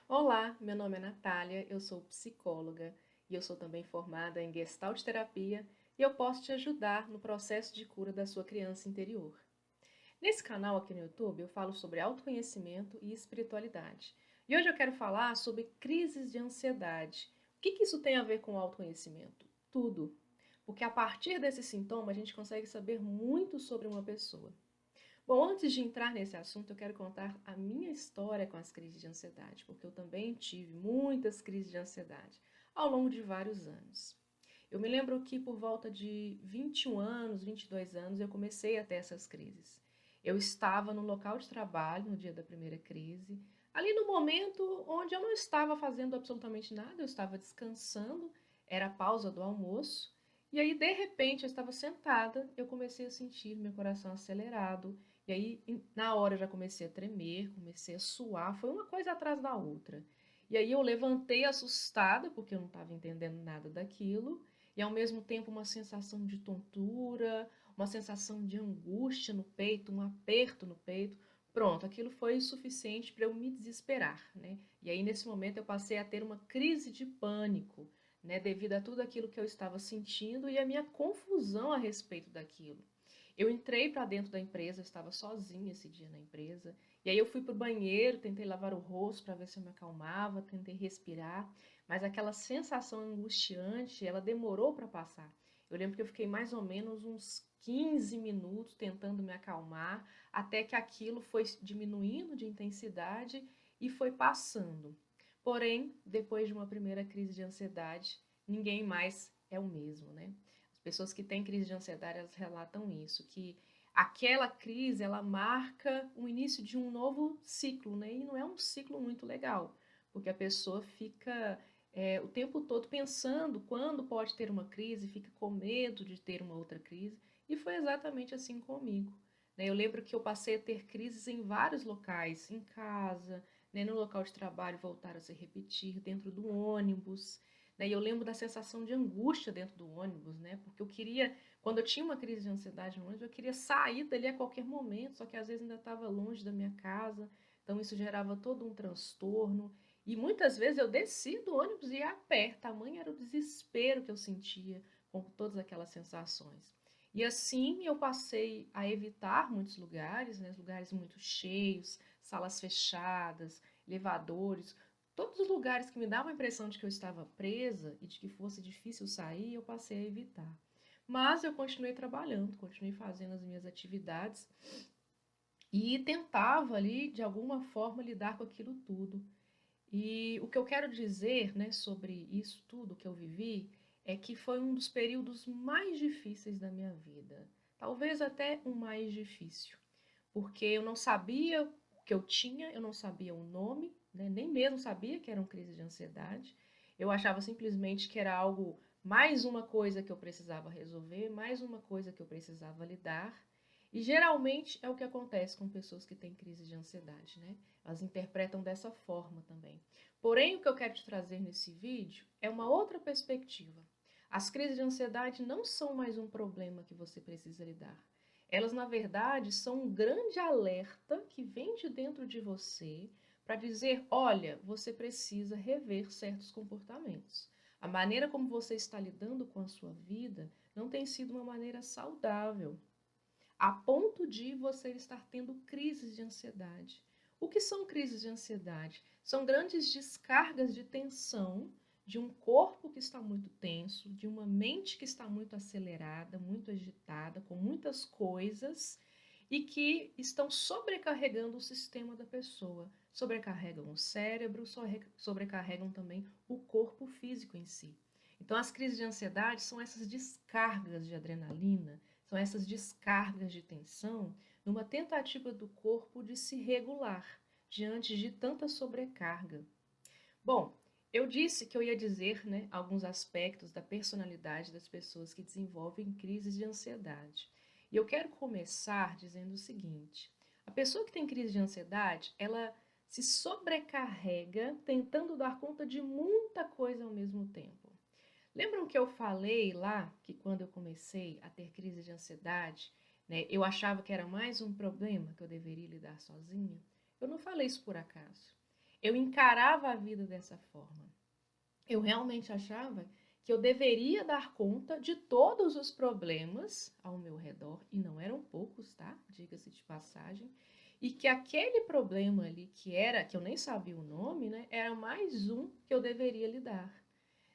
Olá, meu nome é Natália, eu sou psicóloga e eu sou também formada em Gestalt terapia e eu posso te ajudar no processo de cura da sua criança interior. Nesse canal aqui no YouTube eu falo sobre autoconhecimento e espiritualidade. E hoje eu quero falar sobre crises de ansiedade. O que isso tem a ver com o autoconhecimento? Tudo. Porque a partir desse sintoma a gente consegue saber muito sobre uma pessoa. Bom, antes de entrar nesse assunto, eu quero contar a minha história com as crises de ansiedade, porque eu também tive muitas crises de ansiedade ao longo de vários anos. Eu me lembro que por volta de 21 anos, 22 anos, eu comecei a ter essas crises. Eu estava no local de trabalho no dia da primeira crise, ali no momento onde eu não estava fazendo absolutamente nada, eu estava descansando, era a pausa do almoço, e aí de repente eu estava sentada, eu comecei a sentir meu coração acelerado, e aí, na hora, eu já comecei a tremer, comecei a suar, foi uma coisa atrás da outra. E aí eu levantei assustada, porque eu não estava entendendo nada daquilo, e ao mesmo tempo uma sensação de tontura, uma sensação de angústia no peito, um aperto no peito. Pronto, aquilo foi suficiente para eu me desesperar, né? E aí nesse momento eu passei a ter uma crise de pânico, né, devido a tudo aquilo que eu estava sentindo e a minha confusão a respeito daquilo. Eu entrei para dentro da empresa, eu estava sozinha esse dia na empresa, e aí eu fui para o banheiro, tentei lavar o rosto para ver se eu me acalmava, tentei respirar, mas aquela sensação angustiante, ela demorou para passar. Eu lembro que eu fiquei mais ou menos uns 15 minutos tentando me acalmar, até que aquilo foi diminuindo de intensidade e foi passando. Porém, depois de uma primeira crise de ansiedade, ninguém mais é o mesmo, né? Pessoas que têm crise de ansiedade, elas relatam isso, que aquela crise, ela marca o início de um novo ciclo, né? E não é um ciclo muito legal, porque a pessoa fica o tempo todo pensando quando pode ter uma crise, fica com medo de ter uma outra crise, e foi exatamente assim comigo. Né? Eu lembro que eu passei a ter crises em vários locais, em casa, né, no local de trabalho voltaram a se repetir, dentro do ônibus, né? E eu lembro da sensação de angústia dentro do ônibus, né? Porque eu queria, quando eu tinha uma crise de ansiedade no ônibus, eu queria sair dali a qualquer momento, só que às vezes ainda estava longe da minha casa, então isso gerava todo um transtorno. E muitas vezes eu desci do ônibus e ia a pé, tamanho era o desespero que eu sentia com todas aquelas sensações. E assim eu passei a evitar muitos lugares, né, lugares muito cheios, salas fechadas, elevadores, todos os lugares que me davam a impressão de que eu estava presa e de que fosse difícil sair, eu passei a evitar. Mas eu continuei trabalhando, continuei fazendo as minhas atividades e tentava ali, de alguma forma, lidar com aquilo tudo. E o que eu quero dizer, né, sobre isso tudo que eu vivi é que foi um dos períodos mais difíceis da minha vida. Talvez até o mais difícil, porque eu não sabia o que eu tinha, eu não sabia o nome, né? Nem mesmo sabia que era uma crise de ansiedade. Eu achava simplesmente que era algo, mais uma coisa que eu precisava resolver, mais uma coisa que eu precisava lidar. E geralmente é o que acontece com pessoas que têm crise de ansiedade, né? Elas interpretam dessa forma também. Porém, o que eu quero te trazer nesse vídeo é uma outra perspectiva. As crises de ansiedade não são mais um problema que você precisa lidar. Elas, na verdade, são um grande alerta que vem de dentro de você para dizer: olha, você precisa rever certos comportamentos. A maneira como você está lidando com a sua vida não tem sido uma maneira saudável, a ponto de você estar tendo crises de ansiedade. O que são crises de ansiedade? São grandes descargas de tensão de um corpo que está muito tenso, de uma mente que está muito acelerada, muito agitada, com muitas coisas e que estão sobrecarregando o sistema da pessoa. Sobrecarregam o cérebro, sobrecarregam também o corpo físico em si. Então, as crises de ansiedade são essas descargas de adrenalina, são essas descargas de tensão numa tentativa do corpo de se regular diante de tanta sobrecarga. Bom, eu disse que eu ia dizer, né, alguns aspectos da personalidade das pessoas que desenvolvem crises de ansiedade. E eu quero começar dizendo o seguinte: a pessoa que tem crise de ansiedade, ela se sobrecarrega tentando dar conta de muita coisa ao mesmo tempo. Lembram que eu falei lá que quando eu comecei a ter crise de ansiedade, né, eu achava que era mais um problema que eu deveria lidar sozinha? Eu não falei isso por acaso. Eu encarava a vida dessa forma. Eu realmente achava que eu deveria dar conta de todos os problemas ao meu redor, e não eram poucos, tá? Diga-se de passagem, e que aquele problema ali que eu nem sabia o nome, né, era mais um que eu deveria lidar,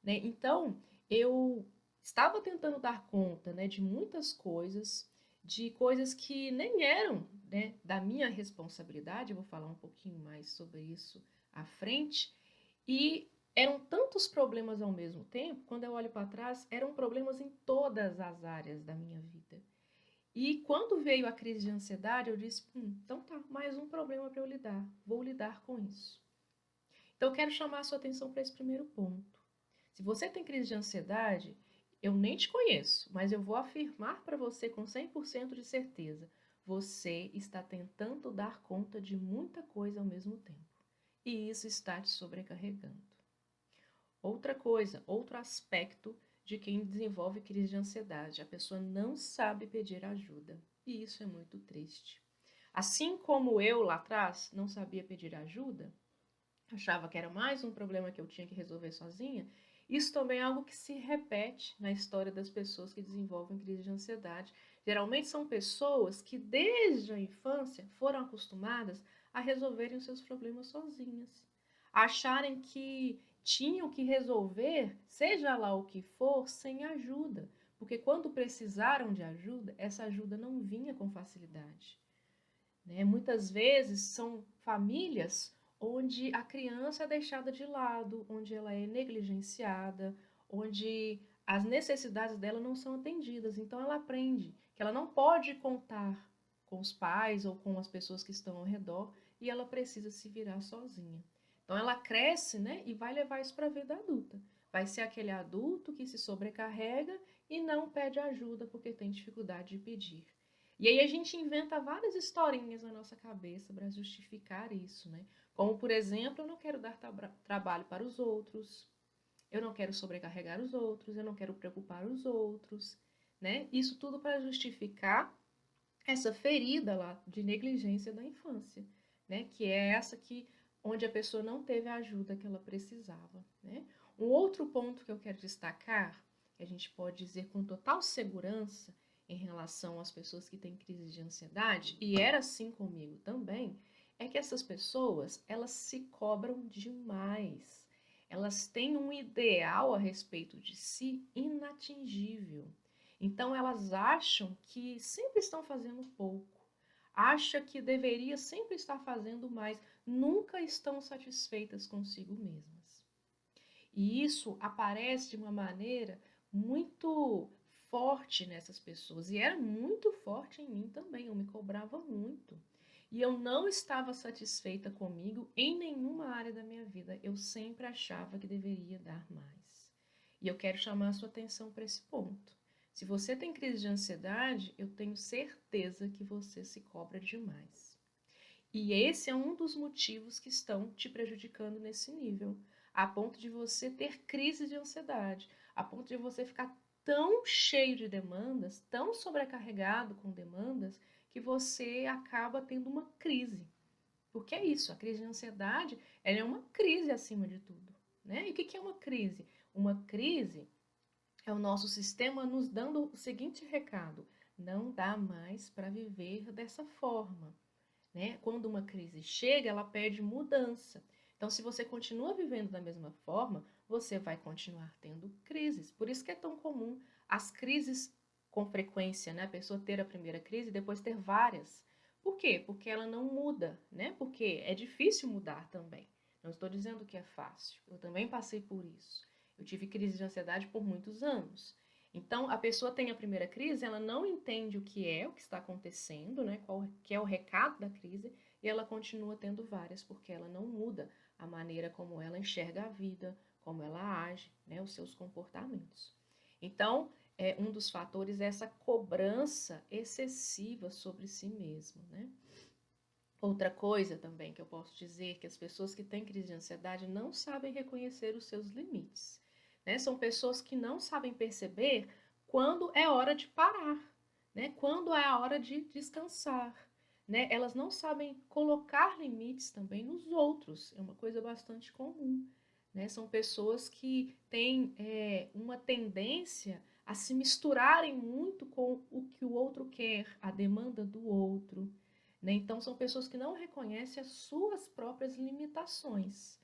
né? Então, eu estava tentando dar conta, né, de muitas coisas, de coisas que nem eram, né, da minha responsabilidade. Eu vou falar um pouquinho mais sobre isso à frente. E eram tantos problemas ao mesmo tempo, quando eu olho para trás, eram problemas em todas as áreas da minha vida. E quando veio a crise de ansiedade, eu disse: então tá, mais um problema para eu lidar, vou lidar com isso. Então eu quero chamar a sua atenção para esse primeiro ponto. Se você tem crise de ansiedade, eu nem te conheço, mas eu vou afirmar para você com 100% de certeza: você está tentando dar conta de muita coisa ao mesmo tempo. E isso está te sobrecarregando. Outra coisa, outro aspecto de quem desenvolve crise de ansiedade: a pessoa não sabe pedir ajuda. E isso é muito triste. Assim como eu lá atrás não sabia pedir ajuda, achava que era mais um problema que eu tinha que resolver sozinha, isso também é algo que se repete na história das pessoas que desenvolvem crise de ansiedade. Geralmente são pessoas que desde a infância foram acostumadas a resolverem os seus problemas sozinhas, a acharem que tinham que resolver, seja lá o que for, sem ajuda, porque quando precisaram de ajuda, essa ajuda não vinha com facilidade, né? Muitas vezes são famílias onde a criança é deixada de lado, onde ela é negligenciada, onde as necessidades dela não são atendidas. Então ela aprende que ela não pode contar com os pais ou com as pessoas que estão ao redor e ela precisa se virar sozinha. Então ela cresce, né, e vai levar isso para a vida adulta. Vai ser aquele adulto que se sobrecarrega e não pede ajuda porque tem dificuldade de pedir. E aí a gente inventa várias historinhas na nossa cabeça para justificar isso, né? Como, por exemplo, eu não quero dar trabalho para os outros, eu não quero sobrecarregar os outros, eu não quero preocupar os outros, né? Isso tudo para justificar essa ferida lá de negligência da infância, né? Que é essa que onde a pessoa não teve a ajuda que ela precisava, né? Um outro ponto que eu quero destacar, que a gente pode dizer com total segurança em relação às pessoas que têm crise de ansiedade, e era assim comigo também, é que essas pessoas, elas se cobram demais. Elas têm um ideal a respeito de si inatingível. Então elas acham que sempre estão fazendo pouco, acha que deveria sempre estar fazendo mais, nunca estão satisfeitas consigo mesmas. E isso aparece de uma maneira muito forte nessas pessoas, e era muito forte em mim também, eu me cobrava muito. E eu não estava satisfeita comigo em nenhuma área da minha vida, eu sempre achava que deveria dar mais. E eu quero chamar a sua atenção para esse ponto. Se você tem crise de ansiedade, eu tenho certeza que você se cobra demais. E esse é um dos motivos que estão te prejudicando nesse nível, a ponto de você ter crise de ansiedade, a ponto de você ficar tão cheio de demandas, tão sobrecarregado com demandas, que você acaba tendo uma crise. Porque é isso, a crise de ansiedade, ela é uma crise acima de tudo, né? E o que é uma crise? Uma crise é o nosso sistema nos dando o seguinte recado: não dá mais para viver dessa forma, né? Quando uma crise chega, ela pede mudança. Então, se você continua vivendo da mesma forma, você vai continuar tendo crises. Por isso que é tão comum as crises com frequência, né? A pessoa ter a primeira crise e depois ter várias. Por quê? Porque ela não muda, né? Porque é difícil mudar também. Não estou dizendo que é fácil. Eu também passei por isso. Eu tive crise de ansiedade por muitos anos. Então, a pessoa tem a primeira crise, ela não entende o que está acontecendo, né? Qual que é o recado da crise, e ela continua tendo várias, porque ela não muda a maneira como ela enxerga a vida, como ela age, né? Os seus comportamentos. Então, um dos fatores é essa cobrança excessiva sobre si mesmo, né? Outra coisa também que eu posso dizer que as pessoas que têm crise de ansiedade não sabem reconhecer os seus limites, né? São pessoas que não sabem perceber quando é hora de parar, né? Quando é a hora de descansar, né? Elas não sabem colocar limites também nos outros, é uma coisa bastante comum, né? São pessoas que têm uma tendência a se misturarem muito com o que o outro quer, a demanda do outro, né? Então, são pessoas que não reconhecem as suas próprias limitações,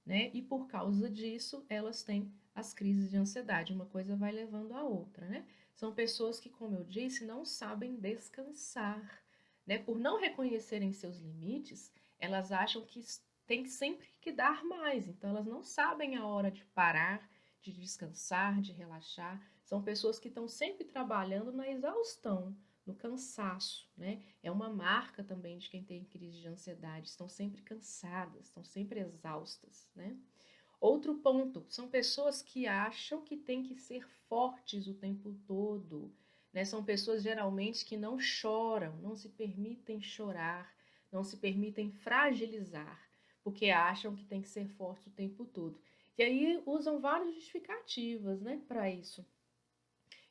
né? E por causa disso, elas têm as crises de ansiedade, uma coisa vai levando a outra, né? São pessoas que, como eu disse, não sabem descansar, né? Por não reconhecerem seus limites, elas acham que tem sempre que dar mais, então elas não sabem a hora de parar, de descansar, de relaxar. São pessoas que estão sempre trabalhando na exaustão, no cansaço, né? É uma marca também de quem tem crise de ansiedade, estão sempre cansadas, estão sempre exaustas, né? Outro ponto, são pessoas que acham que têm que ser fortes o tempo todo, né? São pessoas geralmente que não choram, não se permitem chorar, não se permitem fragilizar, porque acham que tem que ser forte o tempo todo. E aí usam várias justificativas, né, para isso.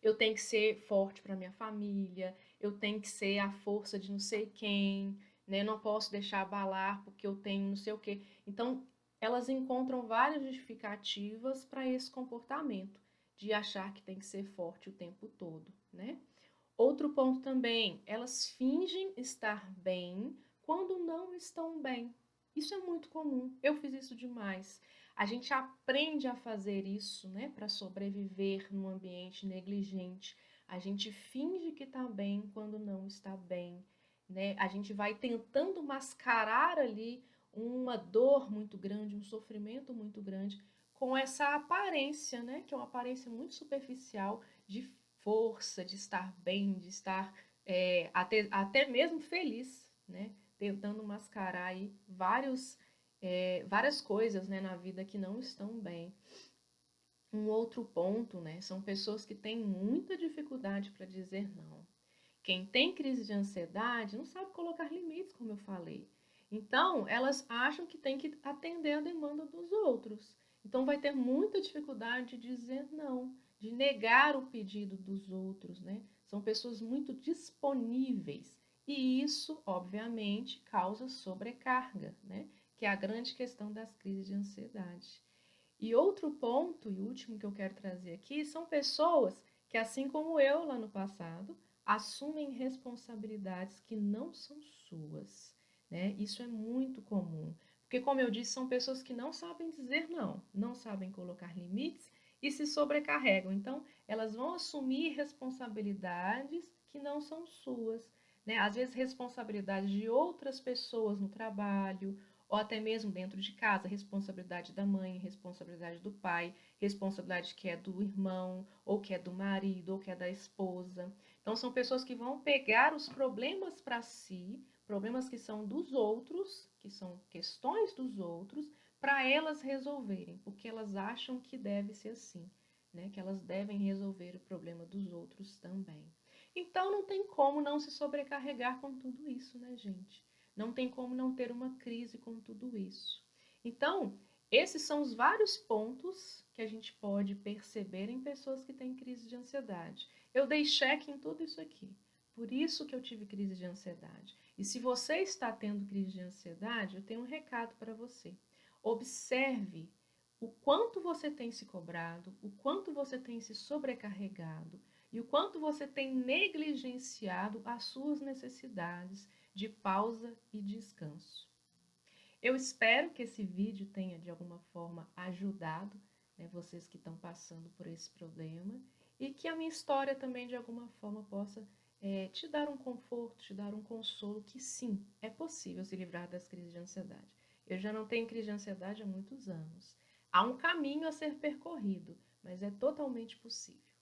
Eu tenho que ser forte para minha família, eu tenho que ser a força de não sei quem, né? Não posso deixar abalar porque eu tenho não sei o quê. Então, elas encontram várias justificativas para esse comportamento de achar que tem que ser forte o tempo todo, né? Outro ponto também, elas fingem estar bem quando não estão bem. Isso é muito comum. Eu fiz isso demais. A gente aprende a fazer isso, né, para sobreviver num ambiente negligente. A gente finge que está bem quando não está bem, né? A gente vai tentando mascarar ali uma dor muito grande, um sofrimento muito grande, com essa aparência, né, que é uma aparência muito superficial de força, de estar bem, de estar até mesmo feliz, né? Tentando mascarar aí várias coisas, né, na vida que não estão bem. Um outro ponto, né, são pessoas que têm muita dificuldade para dizer não. Quem tem crise de ansiedade não sabe colocar limites, como eu falei. Então, elas acham que tem que atender a demanda dos outros. Então, vai ter muita dificuldade de dizer não, de negar o pedido dos outros, né? São pessoas muito disponíveis. E isso, obviamente, causa sobrecarga, né? Que é a grande questão das crises de ansiedade. E outro ponto, e último que eu quero trazer aqui, são pessoas que, assim como eu lá no passado, assumem responsabilidades que não são suas, né? Isso é muito comum, porque, como eu disse, são pessoas que não sabem dizer não, não sabem colocar limites e se sobrecarregam. Então, elas vão assumir responsabilidades que não são suas, né? Às vezes, responsabilidades de outras pessoas no trabalho, ou até mesmo dentro de casa, responsabilidade da mãe, responsabilidade do pai, responsabilidade que é do irmão, ou que é do marido, ou que é da esposa. Então, são pessoas que vão pegar os problemas para si, problemas que são dos outros, que são questões dos outros, para elas resolverem, porque elas acham que deve ser assim, né? Que elas devem resolver o problema dos outros também. Então, não tem como não se sobrecarregar com tudo isso, né, gente? Não tem como não ter uma crise com tudo isso. Então, esses são os vários pontos que a gente pode perceber em pessoas que têm crise de ansiedade. Eu dei check em tudo isso aqui. Por isso que eu tive crise de ansiedade. E se você está tendo crise de ansiedade, eu tenho um recado para você. Observe o quanto você tem se cobrado, o quanto você tem se sobrecarregado e o quanto você tem negligenciado as suas necessidades de pausa e descanso. Eu espero que esse vídeo tenha de alguma forma ajudado, né, vocês que estão passando por esse problema e que a minha história também de alguma forma possa te dar um conforto, te dar um consolo que sim, é possível se livrar das crises de ansiedade. Eu já não tenho crise de ansiedade há muitos anos. Há um caminho a ser percorrido, mas é totalmente possível.